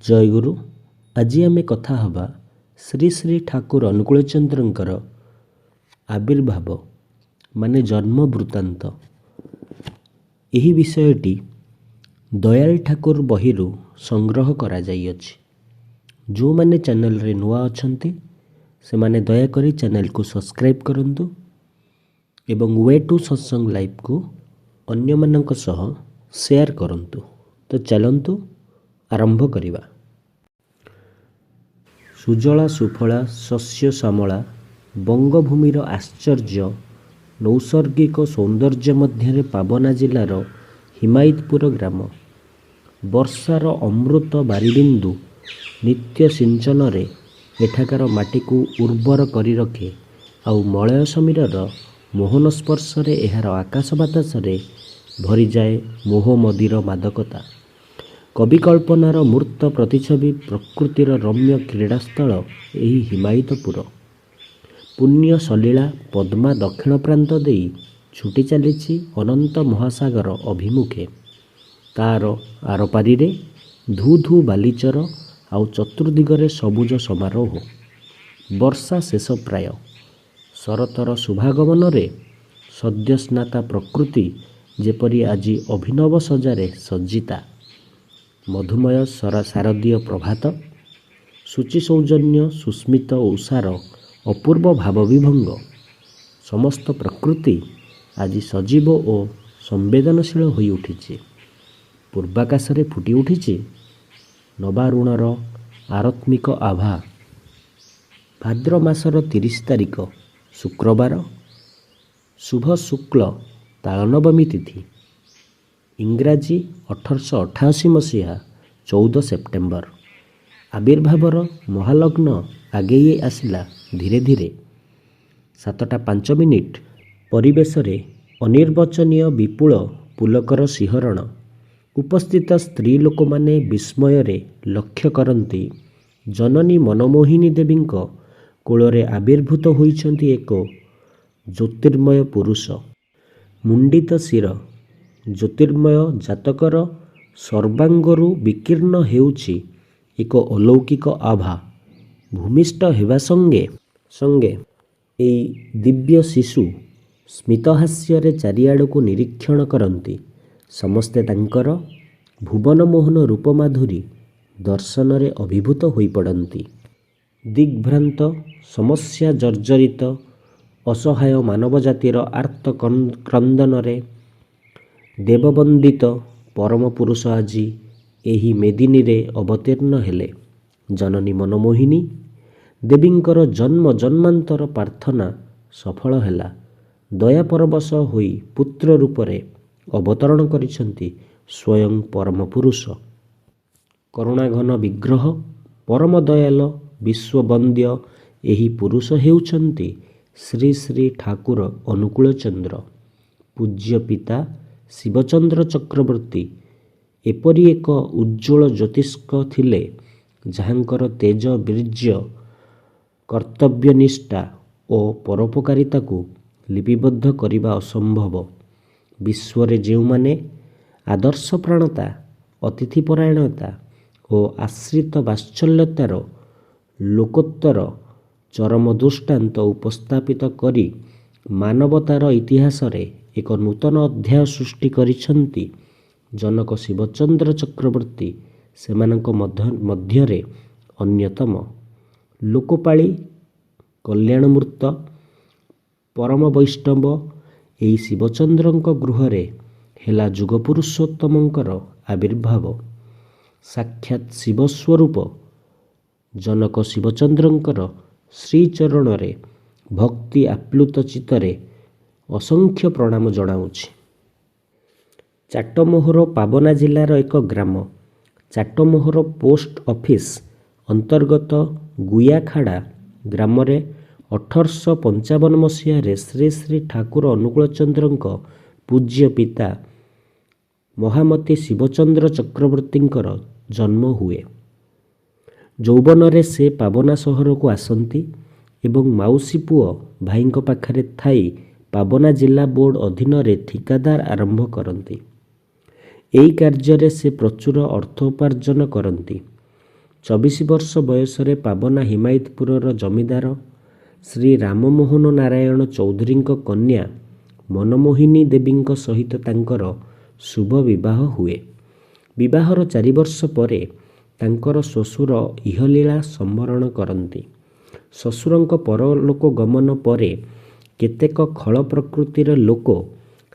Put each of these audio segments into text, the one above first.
ଜୟଗୁରୁ। ଆଜି ଆମେ କଥା ହେବା ଶ୍ରୀ ଶ୍ରୀ ଠାକୁର ଅନୁକୂଳଚନ୍ଦ୍ରଙ୍କର ଆବିର୍ଭାବ ମାନେ ଜନ୍ମ ବୃତ୍ତାନ୍ତ। ଏହି ବିଷୟଟି ଦୟାଳ ଠାକୁର ବହିରୁ ସଂଗ୍ରହ କରାଯାଇଅଛି। ଯେଉଁମାନେ ଚ୍ୟାନେଲରେ ନୂଆ ଅଛନ୍ତି ସେମାନେ ଦୟାକରି ଚ୍ୟାନେଲକୁ ସବସ୍କ୍ରାଇବ୍ କରନ୍ତୁ ଏବଂ ୱେ ଟୁ ସତ୍ସଙ୍ଗ ଲାଇଭକୁ ଅନ୍ୟମାନଙ୍କ ସହ ସେୟାର କରନ୍ତୁ। ତ ଚାଲନ୍ତୁ ଆରମ୍ଭ କରିବା। ସୁଜଳା ସୁଫଳା ଶସ୍ୟ ଶ୍ୟାମଳା ବଙ୍ଗଭୂମିର ଆଶ୍ଚର୍ଯ୍ୟ ନୈସର୍ଗିକ ସୌନ୍ଦର୍ଯ୍ୟ ମଧ୍ୟରେ ପାବନା ଜିଲ୍ଲାର ହିମାୟତପୁର ଗ୍ରାମ। ବର୍ଷାର ଅମୃତ ବାରିବିନ୍ଦୁ ନିତ୍ୟ ସିଞ୍ଚନରେ ଏଠାକାର ମାଟିକୁ ଉର୍ବର କରି ରଖେ, ଆଉ ମଳୟ ସମୀରର ମୋହନ ସ୍ପର୍ଶରେ ଏହାର ଆକାଶ ବାତାସରେ ଭରିଯାଏ ମୋହ ମଦିର ମାଦକତା। କବିକଳ୍ପନାର ମୂର୍ତ୍ତ ପ୍ରତିଛବି, ପ୍ରକୃତିର ରମ୍ୟ କ୍ରୀଡ଼ାସ୍ଥଳ ଏହି ହିମାୟତପୁର। ପୁଣ୍ୟ ସଲୀଳା ପଦ୍ମା ଦକ୍ଷିଣ ପ୍ରାନ୍ତ ଦେଇ ଛୁଟି ଚାଲିଛି ଅନନ୍ତ ମହାସାଗର ଅଭିମୁଖେ। ତାର ଆରପାରିରେ ଧୂ ଧୂ ବାଲିଚର, ଆଉ ଚତୁର୍ଦିଗରେ ସବୁଜ ସମାରୋହ। ବର୍ଷା ଶେଷ ପ୍ରାୟ। ଶରତର ଶୁଭାଗମନରେ ସଦ୍ୟସ୍ନାତା ପ୍ରକୃତି ଯେପରି ଆଜି ଅଭିନବ ସଜ୍ଜାରେ ସଜ୍ଜିତା। ମଧୁମୟ ଶାରଦୀୟ ପ୍ରଭାତ, ସୂଚି ସୌଜନ୍ୟ ସୁସ୍ମିତ ଉଷାର ଅପୂର୍ବ ଭାବବିଭଙ୍ଗ। ସମସ୍ତ ପ୍ରକୃତି ଆଜି ସଜୀବ ଓ ସମ୍ବେଦନଶୀଳ ହୋଇ ଉଠିଛି। ପୂର୍ବାକାଶରେ ଫୁଟି ଉଠିଛି ନବାରୁଣର ଆରତ୍ମିକ ଆଭା। ଭାଦ୍ର ମାସର 30 ତାରିଖ ଶୁକ୍ରବାର, ଶୁଭ ଶୁକ୍ଳ ତାଳନବମୀ ତିଥି। ଇଂରାଜୀ 1888 ମସିହା 14 ସେପ୍ଟେମ୍ବର। ଆବିର୍ଭାବର ମହାଲଗ୍ନ ଆଗେଇ ଆସିଲା ଧୀରେ ଧୀରେ। 7:05 ପରିବେଶରେ ଅନିର୍ବାଚନୀୟ ବିପୁଳ ପୁଲକର ଶିହରଣ। ଉପସ୍ଥିତ ସ୍ତ୍ରୀ ଲୋକମାନେ ବିସ୍ମୟରେ ଲକ୍ଷ୍ୟ କରନ୍ତି ଜନନୀ ମନମୋହିନୀ ଦେବୀଙ୍କ କୋଳରେ ଆବିର୍ଭୂତ ହୋଇଛନ୍ତି ଏକ ଜ୍ୟୋତିର୍ମୟ ପୁରୁଷ। ମୁଣ୍ଡିତ ଶିର ଜ୍ୟୋତିର୍ମୟ ଜାତକର ସର୍ବାଙ୍ଗରୁ ବିକୀର୍ଣ୍ଣ ହେଉଛି ଏକ ଅଲୌକିକ ଆଭା। ଭୂମିଷ୍ଠ ହେବା ସଙ୍ଗେ ସଙ୍ଗେ ଏଇ ଦିବ୍ୟ ଶିଶୁ ସ୍ମିତହାସ୍ୟରେ ଚାରିଆଡ଼କୁ ନିରୀକ୍ଷଣ କରନ୍ତି। ସମସ୍ତେ ତାଙ୍କର ଭୁବନମୋହନ ରୂପମାଧୁରୀ ଦର୍ଶନରେ ଅଭିଭୂତ ହୋଇପଡ଼ନ୍ତି। ଦିଗ୍ଭ୍ରାନ୍ତ ସମସ୍ୟା ଜର୍ଜରିତ ଅସହାୟ ମାନବ ଜାତିର ଆର୍ତ୍ତ କ୍ରନ୍ଦନରେ ଦେବବନ୍ଦିତ ପରମ ପୁରୁଷ ଆଜି ଏହି ମେଦିନୀରେ ଅବତୀର୍ଣ୍ଣ ହେଲେ। ଜନନୀ ମନମୋହିନୀ ଦେବୀଙ୍କର ଜନ୍ମ ଜନ୍ମାନ୍ତର ପ୍ରାର୍ଥନା ସଫଳ ହେଲା। ଦୟାପରବଶ ହୋଇ ପୁତ୍ର ରୂପରେ ଅବତରଣ କରିଛନ୍ତି ସ୍ୱୟଂ ପରମ ପୁରୁଷ। କରୁଣାଘନ ବିଗ୍ରହ, ପରମ ଦୟାଲ ବିଶ୍ୱବନ୍ଦ୍ୟ ଏହି ପୁରୁଷ ହେଉଛନ୍ତି ଶ୍ରୀ ଶ୍ରୀ ଠାକୁର ଅନୁକୂଳଚନ୍ଦ୍ର। ପୂଜ୍ୟ ପିତା ଶିବଚନ୍ଦ୍ର ଚକ୍ରବର୍ତ୍ତୀ ଏପରି ଏକ ଉଜ୍ଜ୍ୱଳ ଜ୍ୟୋତିଷ୍କ ଥିଲେ ଯାହାଙ୍କର ତେଜ ବୀର୍ଯ୍ୟ, କର୍ତ୍ତବ୍ୟନିଷ୍ଠା ଓ ପରୋପକାରିତାକୁ ଲିପିବଦ୍ଧ କରିବା ଅସମ୍ଭବ। ବିଶ୍ୱରେ ଯେଉଁମାନେ ଆଦର୍ଶପ୍ରାଣତା, ଅତିଥିପରାୟଣତା ଓ ଆଶ୍ରିତ ବାତ୍ସଲ୍ୟତାର ଲୋକୋତ୍ତର ଚରମ ଦୃଷ୍ଟାନ୍ତ ଉପସ୍ଥାପିତ କରି ମାନବତାର ଇତିହାସରେ ଏକ ନୂତନ ଅଧ୍ୟାୟ ସୃଷ୍ଟି କରିଛନ୍ତି, ଜନକ ଶିବଚନ୍ଦ୍ର ଚକ୍ରବର୍ତ୍ତୀ ସେମାନଙ୍କ ମଧ୍ୟରେ ଅନ୍ୟତମ। ଲୋକପାଳି କଲ୍ୟାଣମୂର୍ତ୍ତ ପରମ ବୈଷ୍ଣବ ଏହି ଶିବଚନ୍ଦ୍ରଙ୍କ ଗୃହରେ ହେଲା ଯୁଗପୁରୁଷୋତ୍ତମଙ୍କର ଆବିର୍ଭାବ। ସାକ୍ଷାତ୍ ଶିବସ୍ୱରୂପ ଜନକ ଶିବଚନ୍ଦ୍ରଙ୍କର ଶ୍ରୀଚରଣରେ ଭକ୍ତି ଆପ୍ଲୁତ ଚିତ୍ତରେ ଅସଂଖ୍ୟ ପ୍ରଣାମ ଜଣାଉଛି। ଚାଟମୋହର ପାବନା ଜିଲ୍ଲାର ଏକ ଗ୍ରାମ। ଚାଟମୋହର ପୋଷ୍ଟ ଅଫିସ ଅନ୍ତର୍ଗତ ଗୁୟାଖାଡ଼ା ଗ୍ରାମରେ 1855 ମସିହାରେ ଶ୍ରୀ ଶ୍ରୀ ଠାକୁର ଅନୁକୂଳଚନ୍ଦ୍ରଙ୍କ ପୂଜ୍ୟ ପିତା ମହାମତି ଶିବଚନ୍ଦ୍ର ଚକ୍ରବର୍ତ୍ତୀଙ୍କର ଜନ୍ମ ହୁଏ। ଯୌବନରେ ସେ ପାବନା ସହରକୁ ଆସନ୍ତି ଏବଂ ମାଉସୀ ପୁଅ ଭାଇଙ୍କ ପାଖରେ ଥାଇ ପାବନା ଜିଲ୍ଲା ବୋର୍ଡ ଅଧୀନରେ ଠିକାଦାର ଆରମ୍ଭ କରନ୍ତି। ଏହି କାର୍ଯ୍ୟରେ ସେ ପ୍ରଚୁର ଅର୍ଥ ଉପାର୍ଜନ କରନ୍ତି। 24 ବର୍ଷ ବୟସରେ ପାବନା ହିମାୟତପୁରର ଜମିଦାର ଶ୍ରୀ ରାମମୋହନ ନାରାୟଣ ଚୌଧୁରୀଙ୍କ କନ୍ୟା ମନମୋହିନୀ ଦେବୀଙ୍କ ସହିତ ତାଙ୍କର ଶୁଭ ବିବାହ ହୁଏ। ବିବାହର 4 ବର୍ଷ ପରେ ତାଙ୍କର ଶ୍ୱଶୁର ଇହଲୀଳା ସମ୍ବରଣ କରନ୍ତି। ଶ୍ୱଶୁରଙ୍କ ପରଲୋକ ଗମନ ପରେ କେତେକ ଖଳ ପ୍ରକୃତିର ଲୋକ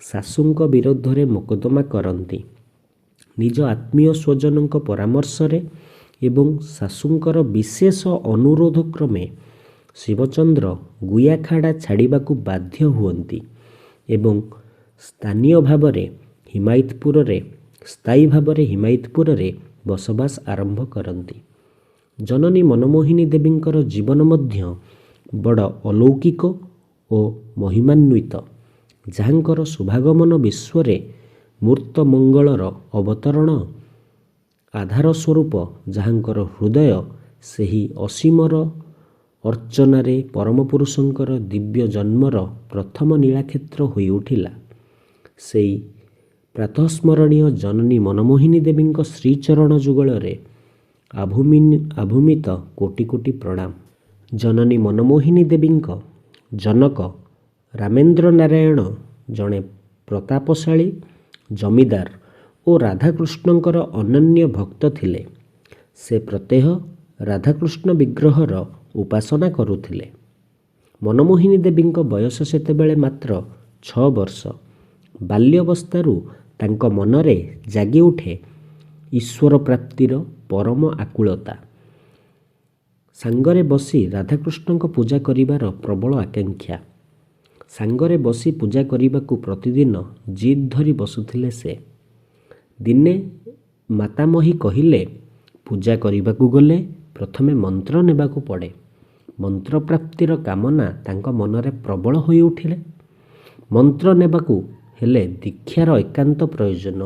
ଶାଶୁଙ୍କ ବିରୋଧରେ ମୋକଦ୍ଦମା କରନ୍ତି। ନିଜ ଆତ୍ମୀୟ ସ୍ୱଜନଙ୍କ ପରାମର୍ଶରେ ଏବଂ ଶାଶୁଙ୍କର ବିଶେଷ ଅନୁରୋଧ କ୍ରମେ ଶିବଚନ୍ଦ୍ର ଗୁୟାଖାଡ଼ା ଛାଡ଼ିବାକୁ ବାଧ୍ୟ ହୁଅନ୍ତି ଏବଂ ସ୍ଥାୟୀ ଭାବରେ ହିମାୟତପୁରରେ ବସବାସ ଆରମ୍ଭ କରନ୍ତି। ଜନନୀ ମନମୋହିନୀ ଦେବୀଙ୍କର ଜୀବନ ମଧ୍ୟ ବଡ଼ ଅଲୌକିକ ଓ ମହିମାନ୍ୱିତ, ଯାହାଙ୍କର ଶୁଭାଗମନ ବିଶ୍ୱରେ ମୂର୍ତ୍ତ ମଙ୍ଗଳର ଅବତରଣ ଆଧାର ସ୍ୱରୂପ, ଯାହାଙ୍କର ହୃଦୟ ସେହି ଅସୀମର ଅର୍ଚ୍ଚନାରେ ପରମ ପୁରୁଷଙ୍କର ଦିବ୍ୟ ଜନ୍ମର ପ୍ରଥମ ନୀଳାକ୍ଷେତ୍ର ହୋଇଉଠିଲା। ସେଇ ପ୍ରାତଃସ୍ମରଣୀୟ ଜନନୀ ମନମୋହିନୀ ଦେବୀଙ୍କ ଶ୍ରୀଚରଣ ଯୁଗଳରେ ଆଭୂମିତ କୋଟି କୋଟି ପ୍ରଣାମ। ଜନନୀ ମନମୋହିନୀ ଦେବୀଙ୍କ ଜନକ ରାମେନ୍ଦ୍ର ନାରାୟଣ ଜଣେ ପ୍ରତାପଶାଳୀ ଜମିଦାର ଓ ରାଧାକୃଷ୍ଣଙ୍କର ଅନନ୍ୟ ଭକ୍ତ ଥିଲେ। ସେ ପ୍ରତ୍ୟହ ରାଧାକୃଷ୍ଣ ବିଗ୍ରହର ଉପାସନା କରୁଥିଲେ। ମନମୋହିନୀ ଦେବୀଙ୍କ ବୟସ ସେତେବେଳେ ମାତ୍ର 6 ବର୍ଷ। ବାଲ୍ୟାବସ୍ଥାରୁ ତାଙ୍କ ମନରେ ଜାଗି ଉଠେ ଈଶ୍ୱର ପ୍ରାପ୍ତିର ପରମ ଆକୁଳତା। ସାଙ୍ଗରେ ବସି ରାଧାକୃଷ୍ଣଙ୍କ ପୂଜା କରିବାର ପ୍ରବଳ ଆକାଂକ୍ଷା। ସାଙ୍ଗରେ ବସି ପୂଜା କରିବାକୁ ପ୍ରତିଦିନ ଜିଦ୍ ଧରି ବସୁଥିଲେ ସେ। ଦିନେ ମାତାମହୀ କହିଲେ, ପୂଜା କରିବାକୁ ଗଲେ ପ୍ରଥମେ ମନ୍ତ୍ର ନେବାକୁ ପଡ଼େ। ମନ୍ତ୍ର ପ୍ରାପ୍ତିର କାମନା ତାଙ୍କ ମନରେ ପ୍ରବଳ ହୋଇ ଉଠିଲେ। ମନ୍ତ୍ର ନେବାକୁ ହେଲେ ଦୀକ୍ଷାର ଏକାନ୍ତ ପ୍ରୟୋଜନ।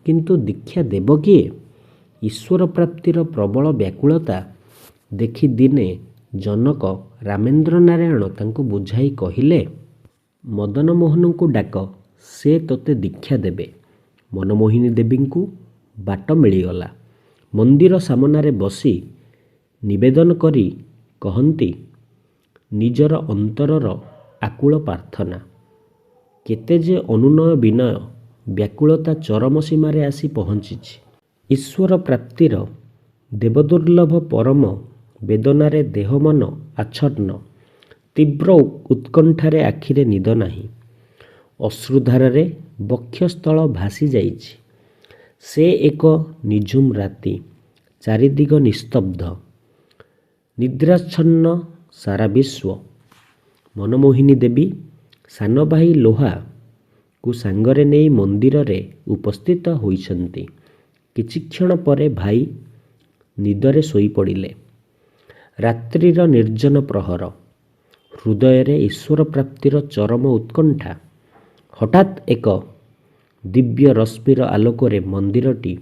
କିନ୍ତୁ ଦୀକ୍ଷା ଦେବ କିଏ? ଈଶ୍ୱର ପ୍ରାପ୍ତିର ପ୍ରବଳ ବ୍ୟାକୁଳତା ଦେଖି ଦିନେ ଜନକ ରାମେନ୍ଦ୍ର ନାରାୟଣ ତାଙ୍କୁ ବୁଝାଇ କହିଲେ, ମଦନମୋହନଙ୍କୁ ଡାକ, ସେ ତୋତେ ଦୀକ୍ଷା ଦେବେ। ମନମୋହିନୀ ଦେବୀଙ୍କୁ ବାଟ ମିଳିଗଲା। ମନ୍ଦିର ସାମନାରେ ବସି ନିବେଦନ କରି କହନ୍ତି, ନିଜର ଅନ୍ତରର ଆକୁଳ ପ୍ରାର୍ଥନା। କେତେ ଯେ ଅନୁନୟ ବିନୟ, ବ୍ୟାକୁଳତା ଚରମ ସୀମାରେ ଆସି ପହଞ୍ଚିଛି। ଈଶ୍ୱର ପ୍ରାପ୍ତିର ଦେବଦୁର୍ଲଭ ପରମ ବେଦନାରେ ଦେହ ମନ ଆଚ୍ଛନ୍ନ। ତୀବ୍ର ଉତ୍କଣ୍ଠାରେ ଆଖିରେ ନିଦ ନାହିଁ। ଅଶ୍ରୁଧାରାରେ ବକ୍ଷସ୍ଥଳ ଭାସି ଯାଇଛି। ସେ ଏକ ନିଝୁମ ରାତି। ଚାରିଦିଗ ନିସ୍ତବ୍ଧ। ନିଦ୍ରାଚ୍ଛନ୍ନ ସାରା ବିଶ୍ୱ। ମନମୋହିନୀ ଦେବୀ ସାନ ଭାଇ ଲୋହାକୁ ସାଙ୍ଗରେ ନେଇ ମନ୍ଦିରରେ ଉପସ୍ଥିତ ହୋଇଛନ୍ତି। କିଛିକ୍ଷଣ ପରେ ଭାଇ ନିଦରେ ଶୋଇପଡ଼ିଲେ। ରାତ୍ରିର ନିର୍ଜନ ପ୍ରହର। ହୃଦୟରେ ଈଶ୍ୱର ପ୍ରାପ୍ତିର ଚରମ ଉତ୍କଣ୍ଠା। ହଠାତ୍ ଏକ ଦିବ୍ୟ ରଶ୍ମିର ଆଲୋକରେ ମନ୍ଦିରଟି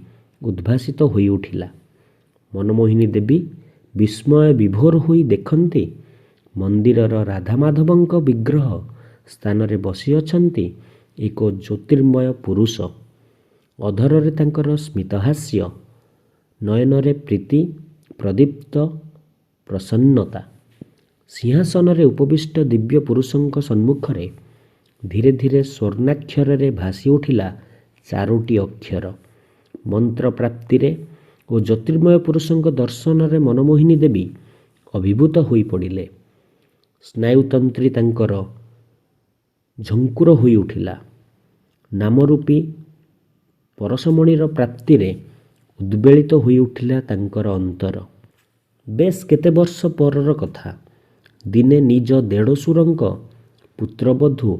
ଉଦ୍ଭାସିତ ହୋଇ ଉଠିଲା। ମନମୋହିନୀ ଦେବୀ ବିସ୍ମୟ ବିଭୋର ହୋଇ ଦେଖନ୍ତି, ମନ୍ଦିରର ରାଧାମାଧବଙ୍କ ବିଗ୍ରହ ସ୍ଥାନରେ ବସିଅଛନ୍ତି ଏକ ଜ୍ୟୋତିର୍ମୟ ପୁରୁଷ। ଅଧରରେ ତାଙ୍କର ସ୍ମିତହାସ୍ୟ, ନୟନରେ ପ୍ରୀତି ପ୍ରଦୀପ୍ତ ପ୍ରସନ୍ନତା। ସିଂହାସନରେ ଉପବିଷ୍ଟ ଦିବ୍ୟ ପୁରୁଷଙ୍କ ସମ୍ମୁଖରେ ଧୀରେ ଧୀରେ ସ୍ୱର୍ଣ୍ଣାକ୍ଷରରେ ଭାସି ଉଠିଲା 4ଟି ଅକ୍ଷର। ମନ୍ତ୍ର ପ୍ରାପ୍ତିରେ ଓ ଜ୍ୟୋତିର୍ମୟ ପୁରୁଷଙ୍କ ଦର୍ଶନରେ ମନମୋହିନୀ ଦେବୀ ଅଭିଭୂତ ହୋଇ ପଡ଼ିଲେ। ସ୍ନାୟୁତନ୍ତ୍ରୀ ତାଙ୍କର ଝଙ୍କୁର ହୋଇ ଉଠିଲା। ନାମରୂପୀ ପରଶମଣିର ପ୍ରାପ୍ତିରେ ଉଦ୍ବେଳିତ ହୋଇ ଉଠିଲା ତାଙ୍କର ଅନ୍ତର। ବେଶ୍ କେତେ ବର୍ଷ ପରର କଥା। ଦିନେ ନିଜ ଦେଢ଼ଶୁରଙ୍କ ପୁତ୍ରବଧୂ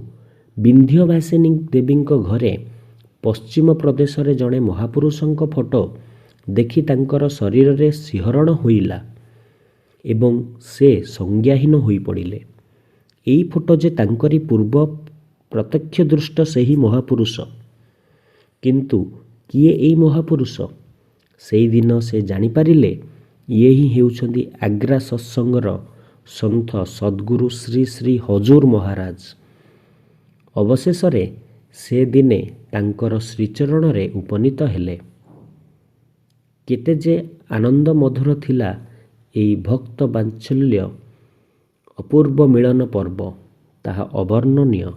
ବିନ୍ଧ୍ୟବାସିନୀ ଦେବୀଙ୍କ ଘରେ ପଶ୍ଚିମ ପ୍ରଦେଶରେ ଜଣେ ମହାପୁରୁଷଙ୍କ ଫଟୋ ଦେଖି ତାଙ୍କର ଶରୀରରେ ଶିହରଣ ହୋଇଲା ଏବଂ ସେ ସଂଜ୍ଞାହୀନ ହୋଇପଡ଼ିଲେ। ଏଇ ଫଟୋ ଯେ ତାଙ୍କରି ପୂର୍ବ ପ୍ରତ୍ୟକ୍ଷଦୃଷ୍ଟ ସେହି ମହାପୁରୁଷ। କିନ୍ତୁ କିଏ ଏଇ ମହାପୁରୁଷ? ସେଇଦିନ ସେ ଜାଣିପାରିଲେ, ଇଏ ହିଁ ହେଉଛନ୍ତି ଆଗ୍ରା ସତ୍ସଙ୍ଗର ସନ୍ଥ ସଦ୍ଗୁରୁ ଶ୍ରୀ ଶ୍ରୀ ହଜୁର ମହାରାଜ। ଅବଶେଷରେ ସେ ଦିନେ ତାଙ୍କର ଶ୍ରୀଚରଣରେ ଉପନୀତ ହେଲେ। କେତେ ଯେ ଆନନ୍ଦ ମଧୁର ଥିଲା ଏହି ଭକ୍ତ ବାତ୍ସଲ୍ୟ ଅପୂର୍ବ ମିଳନ ପର୍ବ, ତାହା ଅବର୍ଣ୍ଣନୀୟ।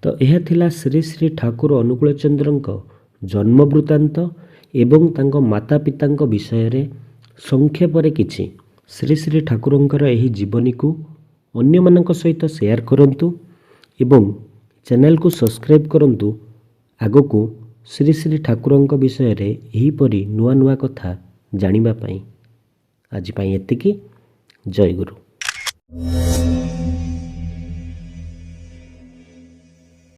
ତ ଏହା ଥିଲା ଶ୍ରୀ ଶ୍ରୀ ଠାକୁର ଅନୁକୂଳ ଚନ୍ଦ୍ରଙ୍କ ଜନ୍ମ ବୃତ୍ତାନ୍ତ ଏବଂ ତାଙ୍କ ମାତା ପିତାଙ୍କ ବିଷୟରେ ସଂକ୍ଷେପରେ କିଛି। ଶ୍ରୀ ଶ୍ରୀ ଠାକୁରଙ୍କର ଏହି ଜୀବନୀକୁ ଅନ୍ୟମାନଙ୍କ ସହିତ ସେୟାର କରନ୍ତୁ ଏବଂ ଚ୍ୟାନେଲକୁ ସବସ୍କ୍ରାଇବ୍ କରନ୍ତୁ। ଆଗକୁ ଶ୍ରୀ ଶ୍ରୀ ଠାକୁରଙ୍କ ବିଷୟରେ ଏହିପରି ନୂଆ ନୂଆ କଥା ଜାଣିବା ପାଇଁ। ଆଜି ପାଇଁ ଏତିକି। ଜୟ ଗୁରୁ।